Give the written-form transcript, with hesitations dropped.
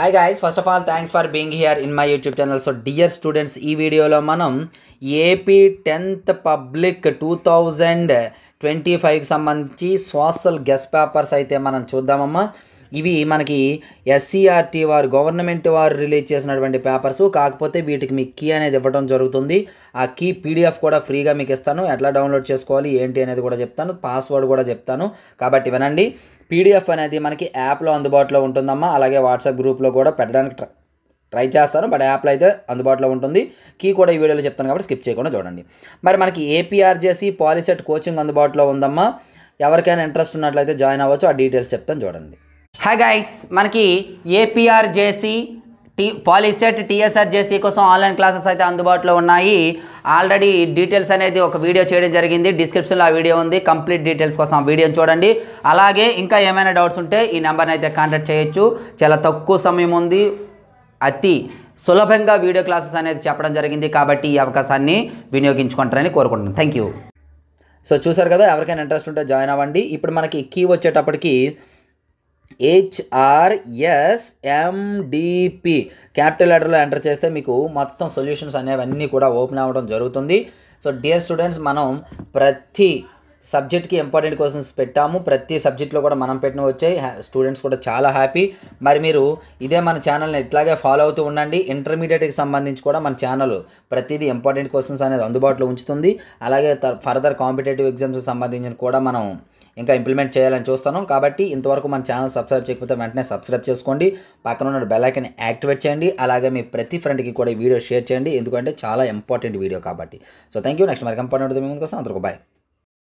Hi guys, first of all thanks for being here in my YouTube channel. So dear students, ఈ వీడియోలో మనం AP 10th public 2025కి సంబంధించి social guest papers అయితే మనం చూద్దామమ్మా. ఇవి మనకి ఎస్సీఆర్టీ వారు గవర్నమెంట్ వారు రిలీజ్ చేసినటువంటి పేపర్స్. కాకపోతే వీటికి మీకు కీ అనేది ఇవ్వడం జరుగుతుంది. ఆ కీ పీడిఎఫ్ కూడా ఫ్రీగా మీకు ఇస్తాను. ఎట్లా డౌన్లోడ్ చేసుకోవాలి ఏంటి అనేది కూడా చెప్తాను, పాస్వర్డ్ కూడా చెప్తాను. కాబట్టి వినండి. పీడిఎఫ్ అనేది మనకి యాప్లో అందుబాటులో ఉంటుందమ్మా. అలాగే వాట్సాప్ గ్రూప్లో కూడా పెట్టడానికి ట్రై చేస్తాను, బట్ యాప్లో అయితే అందుబాటులో ఉంటుంది. కీ కూడా ఈ వీడియోలో చెప్తాను కాబట్టి స్కిప్ చేయకుండా చూడండి. మరి మనకి ఏపీఆర్జేసీ పాలిసెట్ కోచింగ్ అందుబాటులో ఉందమ్మా. ఎవరికైనా ఇంట్రెస్ట్ ఉన్నట్లయితే జాయిన్ అవ్వచ్చు. ఆ డీటెయిల్స్ చెప్తాను చూడండి. హాయ్ గైస్, మనకి ఏపీఆర్జేసీ పాలిసెట్ టీఎస్ఆర్జేసీ కోసం ఆన్లైన్ క్లాసెస్ అయితే అందుబాటులో ఉన్నాయి. ఆల్రెడీ డీటెయిల్స్ అనేది ఒక వీడియో చేయడం జరిగింది. డిస్క్రిప్షన్లో ఆ వీడియో ఉంది. కంప్లీట్ డీటెయిల్స్ కోసం ఆ వీడియోని చూడండి. అలాగే ఇంకా ఏమైనా డౌట్స్ ఉంటే ఈ నెంబర్ని అయితే కాంటాక్ట్ చేయొచ్చు. చాలా తక్కువ సమయం ఉంది, అతి సులభంగా వీడియో క్లాసెస్ అనేది చెప్పడం జరిగింది. కాబట్టి ఈ అవకాశాన్ని వినియోగించుకుంటారని కోరుకుంటున్నాను. Thank you. సో చూసారు కదా, ఎవరికైనా ఇంట్రెస్ట్ ఉంటే జాయిన్ అవ్వండి. ఇప్పుడు మనకి కీ వచ్చేటప్పటికి HRSMDP క్యాపిటల్ లెటర్లో ఎంటర్ చేస్తే మీకు మొత్తం సొల్యూషన్స్ అనేవన్నీ కూడా ఓపెన్ అవ్వడం జరుగుతుంది. సో డియర్ స్టూడెంట్స్, మనం ప్రతి సబ్జెక్ట్కి ఇంపార్టెంట్ క్వశ్చన్స్ పెట్టాము. ప్రతి సబ్జెక్ట్లో కూడా మనం పెట్టిన వచ్చాయి. స్టూడెంట్స్ కూడా చాలా హ్యాపీ. మరి మీరు ఇదే మన ఛానల్ని ఇట్లాగే ఫాలో అవుతూ ఉండండి. ఇంటర్మీడియట్కి సంబంధించి కూడా మన ఛానల్ ప్రతిదీ ఇంపార్టెంట్ క్వశ్చన్స్ అనేది అందుబాటులో ఉంచుతుంది. అలాగే ఫర్దర్ కాంపిటేటివ్ ఎగ్జామ్స్కి సంబంధించిన కూడా మనం ఇంకా ఇంప్లిమెంట్ చేయాలని చూస్తాను. కాబట్టి ఇంతవరకు మన ఛానల్ సబ్స్క్రైబ్ చేయకపోతే వెంటనే సబ్స్క్రైబ్ చేసుకోండి. పక్కన ఉన్న బెల్ ఐకాన్ యాక్టివేట్ చేయండి. అలాగే మీ ప్రతి ఫ్రెండ్కి కూడా ఈ వీడియో షేర్ చేయండి, ఎందుకంటే చాలా ఇంపార్టెంట్ వీడియో కాబట్టి. So thank you. నెక్స్ట్ మరి ఇంపార్టెంట్ మీ ముందుకు వస్తాను. అందరికీ బాయ్.